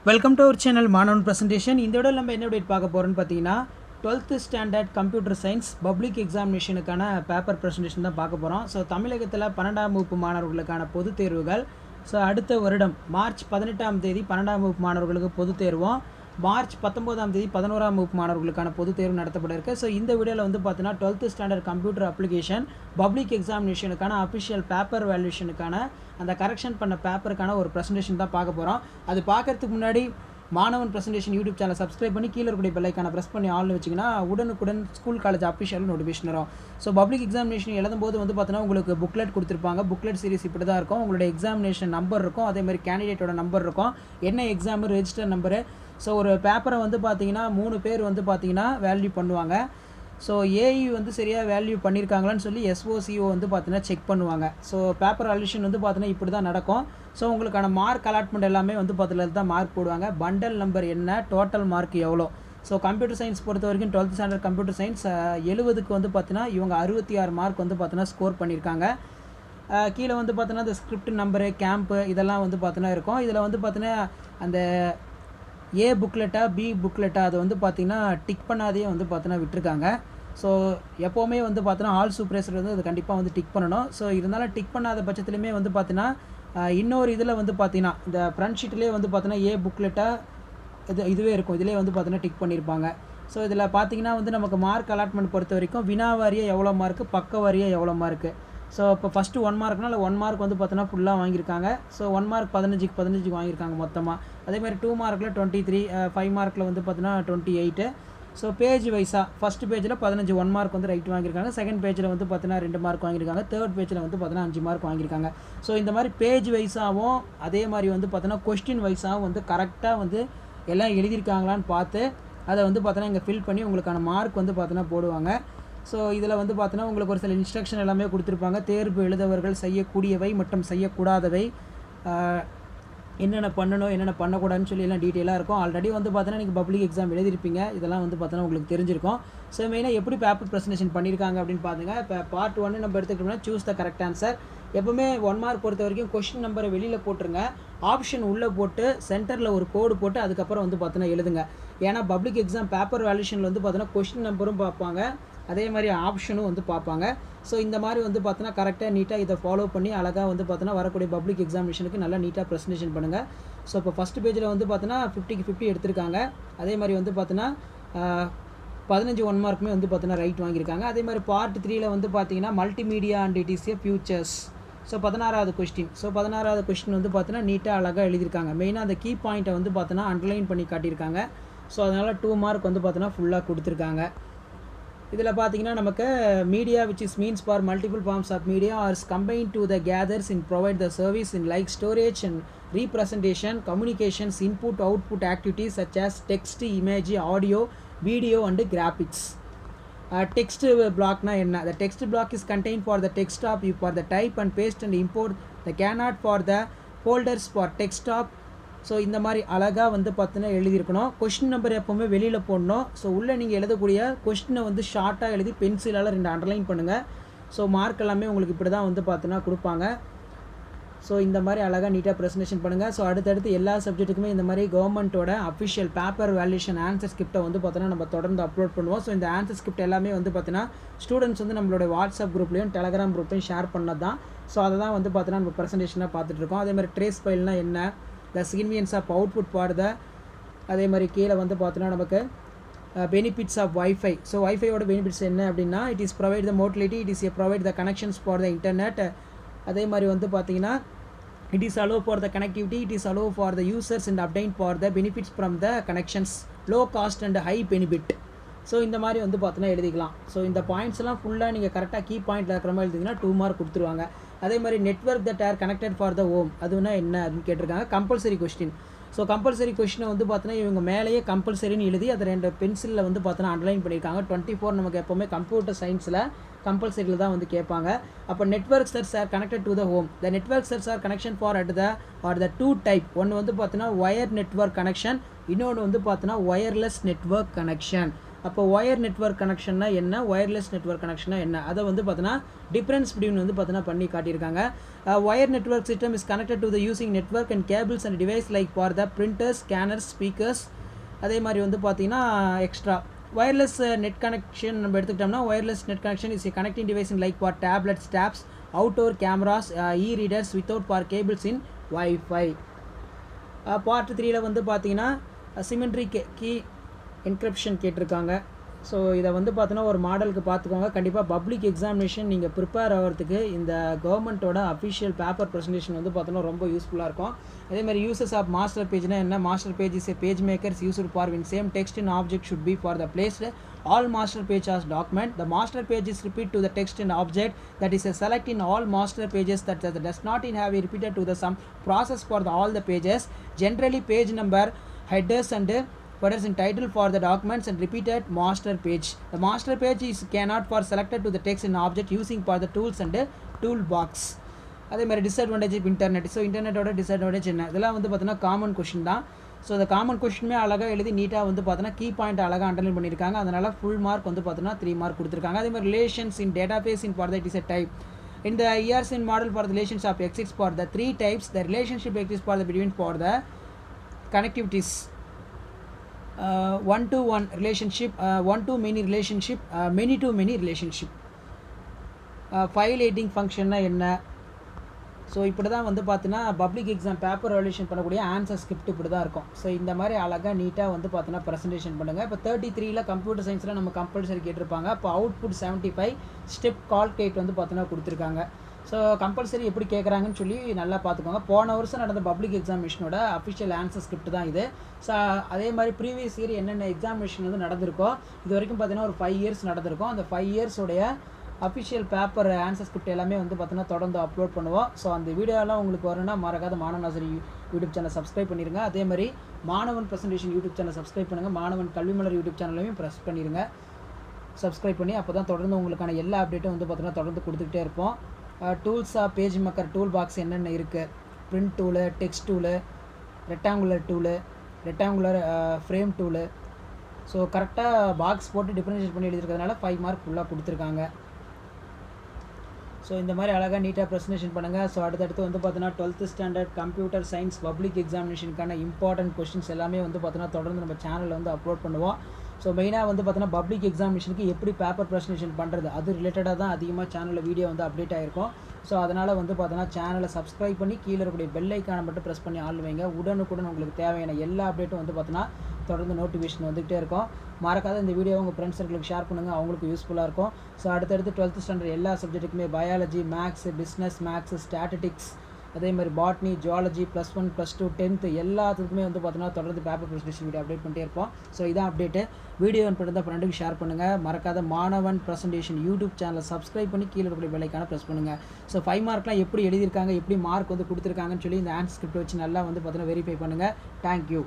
Welcome to our channel மாணவன் presentation. இந்த விட நம்ம என்ன அப்டேட் பார்க்க போகிறோன்னு பார்த்தீங்கன்னா 12th standard computer science public எக்ஸாமினேஷனுக்கான பேப்பர் ப்ரெசன்டேஷன் தான் பார்க்க போகிறோம். ஸோ தமிழகத்தில் 12ஆம் வகுப்பு மாணவர்களுக்கான பொதுத் தேர்வுகள் அடுத்த வருடம் மார்ச் 18ஆம் தேதி 12ஆம் வகுப்பு மாணவர்களுக்கு பொதுத் தேர்வும், மார்ச் 19ஆம் தேதி 11ஆம் வகுப்பு மாணவர்களுக்கான பொதுத் தேர்வு நடத்தப்பட இருக்குது. ஸோ இந்த வீடியோவில் வந்து பார்த்தீங்கன்னா 12th standard computer application public எக்ஸாமினேஷனுக்கான அஃபிஷியல் பேப்பர் வேல்யூஷனுக்கான அந்த கரெக்ஷன் பண்ண பேப்பருக்கான ஒரு ப்ரெசன்டேஷன் தான் பார்க்க போகிறோம். அது பார்க்கறதுக்கு முன்னாடி மாணவன் ப்ரெசன்டேஷன் யூடியூப் சேனல் சப்ஸ்கிரைப் பண்ணி கீழே இருக்கக்கூடிய பெல்லைக்கான ப்ரெஸ் பண்ணி ஆள்னு வச்சிங்கன்னா உடனுக்குடன் ஸ்கூல் காலேஜ் அஃபிஷியல் நோட்டிஃபிகேஷன் வரும். ஸோ பப்ளிக் எக்ஸாமினேஷன் எழுதும்போது வந்து பார்த்தீங்கன்னா உங்களுக்கு புக்லெட் கொடுத்துருப்பாங்க. புக்லெட் சீரிஸ் இப்படி தான் இருக்கும். உங்களுடைய எக்ஸாமினேஷன் நம்பர் இருக்கும், அதே மாதிரி கேண்டிடேட்டோட நம்பர் இருக்கும், என்ன எக்ஸாமு, ரெஜிஸ்டர் நம்பரு. ஸோ ஒரு பேப்பரை வந்து பார்த்தீங்கன்னா 3 பேர் வந்து பார்த்தீங்கன்னா வேல்யூ பண்ணுவாங்க. ஸோ ஏஇ வந்து சரியாக வேல்யூ பண்ணியிருக்காங்களான்னு சொல்லி எஸ்ஓசிஓ வந்து பார்த்தீங்கன்னா செக் பண்ணுவாங்க. ஸோ பேப்பர் அலிஷன் வந்து பார்த்தீங்கன்னா இப்படி தான் நடக்கும். ஸோ உங்களுக்கான மார்க் அலாட்மெண்ட் எல்லாமே வந்து பார்த்தீங்கன்னா தான் மார்க் போடுவாங்க. பண்டல் நம்பர் என்ன, டோட்டல் மார்க் எவ்வளோ. ஸோ கம்ப்யூட்டர் சயின்ஸ் பொறுத்த வரைக்கும் 12th ஸ்டாண்டர்ட் கம்ப்யூட்டர் சயின்ஸ் 70க்கு வந்து பார்த்தீங்கன்னா இவங்க 66 மார்க் வந்து பார்த்தீங்கன்னா ஸ்கோர் பண்ணியிருக்காங்க. கீழே வந்து பார்த்தீங்கன்னா இந்த ஸ்கிரிப்ட் நம்பரு, கேம்ப்பு இதெல்லாம் வந்து பார்த்தீங்கன்னா இருக்கும். இதில் வந்து பார்த்தீங்கன்னா அந்த ஏ புக்லெட்டா பி புக்லெட்டா அதை வந்து பார்த்திங்கன்னா டிக் பண்ணாதே வந்து பார்த்தீங்கன்னா விட்டுருக்காங்க. ஸோ எப்போவுமே வந்து பார்த்தீங்கன்னா ஆல் சூப்பர்வைசர் வந்து அது கண்டிப்பாக வந்து டிக் பண்ணணும். ஸோ இருந்தாலும் டிக் பண்ணாத பட்சத்துலையுமே வந்து பார்த்தீங்கன்னா இன்னொரு இதில் வந்து பார்த்தீங்கன்னா இந்த ஃப்ரண்ட் ஷீட்லேயே வந்து பார்த்தீங்கன்னா ஏ புக்லெட்டாக இதுவே இருக்கும். இதிலே வந்து பார்த்தீங்கன்னா டிக் பண்ணியிருப்பாங்க. ஸோ இதில் பார்த்தீங்கன்னா வந்து நமக்கு மார்க் அலாட்மெண்ட் பொறுத்த வரைக்கும் வினா வாரியாக எவ்வளோ மார்க்கு, பக்க வாரியாக எவ்வளோ மார்க்கு. ஸோ இப்போ ஃபஸ்ட்டு 1 மார்க்னால் இல்லை 1 மார்க் வந்து பார்த்தீங்கன்னா ஃபுல்லாக வாங்கியிருக்காங்க. ஸோ 1 மார்க் 15க்கு வாங்கியிருக்காங்க மொத்தமாக. அதேமாதிரி 2 மார்க்கில் 23, 5 மார்க்கில் வந்து பார்த்தீங்கன்னா 28. ஸோ பேஜ் வைஸாக ஃபஸ்ட் பேஜில் 15 1 மார்க் வந்து ரைட் வாங்கியிருக்காங்க. செகண்ட் பேஜில் வந்து பார்த்தீங்கன்னா 2 மார்க் வாங்கியிருக்காங்க. தேர்ட் பேஜில் வந்து பார்த்தீங்கன்னா 5 மார்க் வாங்கியிருக்காங்க. ஸோ இந்த மாதிரி பேஜ் வைஸாகவும் அதே மாதிரி வந்து பார்த்தீங்கன்னா கொஸ்டின் வைஸாகவும் வந்து கரெக்டாக வந்து எல்லாம் எழுதியிருக்காங்களான்னு பார்த்து அதை வந்து பார்த்தீங்கன்னா இங்கே ஃபில் பண்ணி உங்களுக்கான மார்க் வந்து பார்த்தீங்கன்னா போடுவாங்க. ஸோ இதில் வந்து பார்த்தீங்கன்னா உங்களுக்கு ஒரு சில இன்ஸ்ட்ரக்ஷன் எல்லாமே கொடுத்துருப்பாங்க. தேர்வு எழுதவர்கள் செய்யக்கூடியவை மற்றும் செய்யக்கூடாதவை, என்னென்ன பண்ணணும் என்னென்ன பண்ணக்கூடாதுன்னு சொல்லி எல்லாம் டீட்டெயிலாக இருக்கும். ஆல்ரெடி வந்து பார்த்தீங்கன்னா நீங்கள் பப்ளிக் எக்ஸாம் எழுதிருப்பீங்க. இதெல்லாம் வந்து பார்த்தீங்கன்னா உங்களுக்கு தெரிஞ்சிருக்கும். ஸோ மெயினாக எப்படி பேப்பர் ப்ரெசன்டேஷன் பண்ணியிருக்காங்க அப்படின்னு பார்த்துங்க. இப்போ பார்ட் 1 நம்ம எடுத்துக்கிட்டோம்னா சூஸ் த கரெக்ட் ஆன்சர். எப்போவுமே 1 மார்க் பொறுத்த வரைக்கும் கொஸ்டின் நம்பரை வெளியில் போட்டுருங்க, ஆப்ஷன் உள்ளே போட்டு சென்டரில் ஒரு கோடு போட்டு அதுக்கப்புறம் வந்து பார்த்தீங்கன்னா எழுதுங்க. ஏன்னா பப்ளிக் எக்ஸாம் பேப்பர் வேல்யூஷனில் வந்து பார்த்தீங்கன்னா கொஸ்டின் நம்பரும் பார்ப்பாங்க, அதே மாதிரி ஆப்ஷனும் வந்து பார்ப்பாங்க. ஸோ இந்த மாதிரி வந்து பார்த்தீங்கன்னா கரெக்டாக நீட்டாக இதை ஃபாலோ பண்ணி அழகாக வந்து பார்த்தீங்கன்னா வரக்கூடிய பப்ளிக் எக்ஸாமினேஷனுக்கு நல்லா நீட்டாக ப்ரெசன்டேஷன் பண்ணுங்கள். ஸோ இப்போ ஃபஸ்ட் பேஜில் வந்து பார்த்தீங்கன்னா 50க்கு 50 எடுத்திருக்காங்க. அதே மாதிரி வந்து பார்த்தீங்கன்னா 15 1 மார்க்குமே வந்து பார்த்தீங்கன்னா ரைட் வாங்கியிருக்காங்க. அதே மாதிரி பார்ட் 3ல் வந்து பார்த்தீங்கன்னா multimedia and it is a features. So 16வது கொஸ்டின். ஸோ 16வது கொஸ்டின் வந்து பார்த்தீங்கன்னா நீட்டாக அழகாக எழுதியிருக்காங்க. மெயினாக அந்த கீ பாயிண்ட்டை வந்து பார்த்தீங்கன்னா அண்டர்லைன் பண்ணி காட்டியிருக்காங்க. ஸோ அதனால் 2 மார்க் வந்து பார்த்தீங்கன்னா ஃபுல்லாக கொடுத்துருக்காங்க. இதில் பார்த்தீங்கன்னா நமக்கு media which is means for multiple forms of media are combine to the gathers in provide the service in like storage and representation communications input output activities such as text, image, audio, video and graphics. Text பிளாக்னா என்ன? The text block is contained for the text of for the type and paste and import the cannot for the folders for text of. So இந்த மாதிரி அழகாக வந்து பார்த்தீங்கன்னா எழுதியிருக்கணும். Question number எப்போவுமே வெளியில் போடணும். ஸோ உள்ளே நீங்கள் எழுதக்கூடிய கொஸ்டினை வந்து ஷார்ட்டாக எழுதி பென்சிலால் 2 அண்டர்லைன் பண்ணுங்கள். ஸோ மார்க் எல்லாமே உங்களுக்கு இப்படி தான் வந்து பார்த்தீங்கன்னா கொடுப்பாங்க. ஸோ இந்த மாதிரி அழகாக நீட்டாக ப்ரெசன்டேஷன் பண்ணுங்கள். ஸோ அடுத்தடுத்து எல்லா சப்ஜெக்ட்டுக்குமே இந்த மாதிரி கவர்மெண்ட்டோட அஃபிஷியல் பேப்பர் வேல்யூஷன் ஆன்சர் ஸ்கிரிப்டை வந்து பார்த்தீங்கன்னா நம்ம தொடர்ந்து அப்லோட் பண்ணுவோம். ஸோ இந்த ஆன்சர் ஸ்கிரிப்ட் எல்லாமே வந்து பார்த்தீங்கன்னா ஸ்டூடெண்ட்ஸ் வந்து நம்மளோட வாட்ஸ்அப் குரூப்லேயும் டெலகிராம் குரூப்லையும் ஷேர் பண்ணது தான். ஸோ அதை தான் வந்து பார்த்தீங்கன்னா நம்ம ப்ரெசன்டேஷனாக பார்த்துட்ருக்கோம். அதே மாதிரி ட்ரேஸ் ஃபைல்னால் என்ன, the significance of output for the, அதே மாதிரி கீழே வந்து பார்த்தீங்கன்னா நமக்கு பெனிஃபிட்ஸ் ஆஃப் வைஃபை. ஸோ வைஃபையோட பெனிஃபிட்ஸ் என்ன அப்படின்னா it is provide the mobility, it is provide the connections for the internet. அதே மாதிரி வந்து பார்த்தீங்கன்னா it is allow for the connectivity, it is allow for the users and obtain for the benefits from the connections, low cost and high benefit. So இந்த மாதிரி வந்து பார்த்தீங்கன்னா எழுதிக்கலாம். So இந்த பாயிண்ட்ஸ்லாம் ஃபுல்லாக நீங்கள் கரெக்டாக கீ பாயிண்டில் இருக்கிற மாதிரி எழுதிங்கன்னா 2 மார்க் கொடுத்துருவாங்க. அதே மாதிரி network that R connected for the home அதுனா என்ன அப்படின்னு கேட்டிருக்காங்க. Compulsory question. ஸோ கம்பல்சரி கொஸ்டினை வந்து பார்த்தீங்கன்னா இவங்க மேலேயே கம்பல்சரின்னு எழுதி அதை 2 பென்சிலில் வந்து பார்த்தீங்கன்னா அண்டர்லைன் பண்ணியிருக்காங்க. 24 நமக்கு எப்போவுமே கம்ப்யூட்டர் சயின்ஸில் கம்பல்சரியில் தான் வந்து கேட்பாங்க. அப்போ network shares are connected to the home. The network shares are connection for at the are the 2 type. ஒன்று வந்து பார்த்தீங்கன்னா ஒயர் நெட்வொர்க் கனெக்ஷன், இன்னொன்று வந்து பார்த்தீங்கன்னா ஒயர்லெஸ் நெட்வொர்க் கனெக்ஷன். அப்போ ஒயர் நெட்வொர்க் கனெக்ஷன்னா என்ன, ஒயர்லெஸ் நெட்வொர்க் கனெக்ஷனா என்ன, அதை வந்து பார்த்தீங்கன்னா டிஃப்ரென்ஸ் பிட்வீன் வந்து பார்த்தீங்கன்னா பண்ணி காட்டியிருக்காங்க. Wire network system is connected to the using network and cables and device like for the printers, scanners, speakers. அதே மாதிரி வந்து பார்த்தீங்கன்னா எக்ஸ்ட்ரா ஒயர்லெஸ் நெட் கனெக்ஷன் நம்ம எடுத்துக்கிட்டோம்னா wireless net connection is connecting device in like for tablets, tabs, outdoor cameras, readers without for cables in wifi. Part 3ல் வந்து பார்த்தீங்கன்னா symmetry key encryption கேட்டிருக்காங்க. ஸோ இதை வந்து பார்த்தீங்கன்னா ஒரு மாடலுக்கு பார்த்துக்கோங்க. கண்டிப்பாக பப்ளிக் எக்ஸாமினேஷன் நீங்கள் ப்ரிப்பேர் ஆகிறதுக்கு இந்த கவர்மெண்ட்டோட அஃபிஷியல் பேப்பர் ப்ரெசன்டேஷன் வந்து பார்த்தீங்கன்னா ரொம்ப யூஸ்ஃபுல்லாக இருக்கும். அதேமாதிரி யூசஸ் ஆஃப் மாஸ்டர் பேஜ்னா என்ன, master page is a page makers used for win same text in object should be for the placed all master page as document. The master page is repeat to the text and object that is a select in all master pages that does not have a repeated to the some process for the all the pages. Generally page number, headers and footers in title for the documents and repeated master page. The master page is cannot for selected to the text and object using for the tools and toolbox. அதே மாதிரி disadvantage of internet. So இன்டர்நெட்டோட disadvantage என்ன, இதெல்லாம் வந்து பார்த்தீங்கன்னா common question தான். So இந்த common கொஷினுமே அழகாக எழுதி நீட்டாக வந்து பார்த்தீங்கன்னா கீ பாயிண்ட் அழகாக அண்டர்லைன் பண்ணியிருக்காங்க. அதனால் ஃபுல் மார்க் வந்து பார்த்தீங்கன்னா 3 மார்க் கொடுத்துருக்காங்க. அதே மாதிரி relations in database in for the it is a type. In the years in model for the relations of exists for the 3 types, the relationship exists for the between for the connectivities. One to one relationship, one to many relationship, many to many relationship. File editing function என்ன. So இப்படி தான் வந்து பார்த்தீங்கன்னா public exam paper valuation பண்ணக்கூடிய answer script இப்படி தான் இருக்கும். So இந்த மாதிரி அழகாக நீட்டாக வந்து பார்த்தீங்கன்னா ப்ரெசன்டேஷன் பண்ணுங்கள். இப்போ 33ல் கம்ப்யூட்டர் சயின்ஸில் நம்ம கம்பல்சரி கேட்டிருப்பாங்க. இப்போ அவுட்புட் 75 ஸ்டெப் கால்குலேட் வந்து பார்த்தீங்கன்னா கொடுத்துருக்காங்க. ஸோ கம்பல்சரி எப்படி கேட்குறாங்கன்னு சொல்லி நல்லா பார்த்துக்கோங்க. போன வருஷம் நடந்த பப்ளிக் எக்ஸாமினேஷனோட அஃபிஷியல் ஆன்சர் ஸ்கிரிப்ட் தான் இது. ஸோ அதே மாதிரி ப்ரீவியஸ் இயர் என்னென்ன எக்ஸாமினேஷன் வந்து நடந்திருக்கோ இது வரைக்கும் பார்த்தீங்கன்னா ஒரு 5 இயர்ஸ் நடந்திருக்கும். அந்த 5 இயர்ஸோடைய அஃபிஷியல் பேப்பர் ஆன்சர் ஸ்கிரிப்ட் எல்லாமே வந்து பார்த்தீங்கன்னா தொடர்ந்து அப்லோட் பண்ணுவோம். ஸோ அந்த வீடியோலாம் உங்களுக்கு வரணும்னா மறக்காத மாணவன் ஆசிரி யூடியூப் சேனல் சப்ஸ்கிரைப் பண்ணிடுங்க. அதே மாதிரி மாணவன் ப்ரெசன்டேஷன் யூடியூப் சேனல் சப்ஸ்கிரைப் பண்ணுங்கள். மாணவன் கல்விமலர் யூடியூப் சேனலையும் ப்ரெஸ் பண்ணிடுங்க, சப்ஸ்கிரைப் பண்ணி. அப்போ தான் தொடர்ந்து உங்களுக்கான எல்லா அப்டேட்டும் வந்து பார்த்தீங்கன்னா தொடர்ந்து கொடுத்துக்கிட்டே இருப்போம். டூல்ஸாக பேஜ் மேக்கர் டூல் பாக்ஸ் என்னென்ன இருக்குது, print tool, text tool, rectangular frame tool. So கரெக்டாக பாக்ஸ் போட்டு டிஃபரன்ஷியேட் பண்ணி எழுதிருக்கிறதுனால 5 மார்க் ஃபுல்லாக கொடுத்துருக்காங்க. ஸோ இந்த மாதிரி அழகாக நீட்டாக ப்ரெசன்டேஷன் பண்ணுங்கள். ஸோ அடுத்தடுத்து வந்து பார்த்தீங்கன்னா 12th standard computer science public எக்ஸாமினேஷனுக்கான இம்பார்ட்டன்ட் கொஸ்டின்ஸ் எல்லாமே வந்து பார்த்தீங்கன்னா தொடர்ந்து நம்ம சேனலில் வந்து அப்லோட் பண்ணுவோம். ஸோ மெயினாக வந்து பார்த்தீங்கன்னா பப்ளிக் எக்ஸாமினேஷனுக்கு எப்படி பேப்பர் ப்ரெசன்டேஷன் பண்ணுறது அது ரிலேட்டடாக தான் அதிகமாக சேனலில் வீடியோ வந்து அப்டேட் ஆகிருக்கும். ஸோ அதனால் வந்து பார்த்தீங்கன்னா சேனலை சப்ஸ்கிரைப் பண்ணி கீழே இருக்கக்கூடிய பெல் ஐக்கானை மட்டும் ப்ரெஸ் பண்ணி ஆள் வைங்க. உடனுக்குடன் உங்களுக்கு தேவையான எல்லா அப்டேட்டும் வந்து பார்த்தீங்கன்னா தொடர்ந்து நோட்டிஃபிகேஷன் வந்துகிட்டே இருக்கும். மறக்காத இந்த வீடியோ உங்கள் ஃப்ரெண்ட்ஸ் சர்க்கிளுக்கு ஷேர் பண்ணுங்கள், அவங்களுக்கு யூஸ்ஃபுல்லாக இருக்கும். ஸோ அடுத்தடுத்து 12th ஸ்டாண்டர்ட் எல்லா சப்ஜெக்ட்டுக்குமே biology, maths, business maths, statistics, அதே மாதிரி பாட்னி, ஜுவாலஜி, +1, +2, 10th எல்லாத்துக்குமே வந்து பார்த்தீங்கன்னா தொடர்ந்து பேப்பர் ப்ரெசன்டேஷன் வீடியோ அப்டேட் பண்ணிட்டே இருப்போம். ஸோ இதான் அப்டேட்டு. வீடியோ பண்ணுறதா ஃப்ரெண்டுக்கு ஷேர் பண்ணுங்கள். மறக்காத மாணவன் ப்ரெசன்டேஷன் யூடியூப் சேனலை சப்ஸ்கிரைப் பண்ணி கீழே இருக்கக்கூடிய பெல்லைக்கான ப்ரெஸ் பண்ணுங்கள். ஸோ 5 மார்க்லாம் எப்படி எழுதியிருக்காங்க, எப்படி மார்க் வந்து கொடுத்துருக்காங்கன்னு சொல்லி இந்த ஆன்சர் ஸ்கிரிப்ட் வச்சு நல்லா வந்து பார்த்தீங்கன்னா வெரிஃபை பண்ணுங்கள். தேங்க்யூ.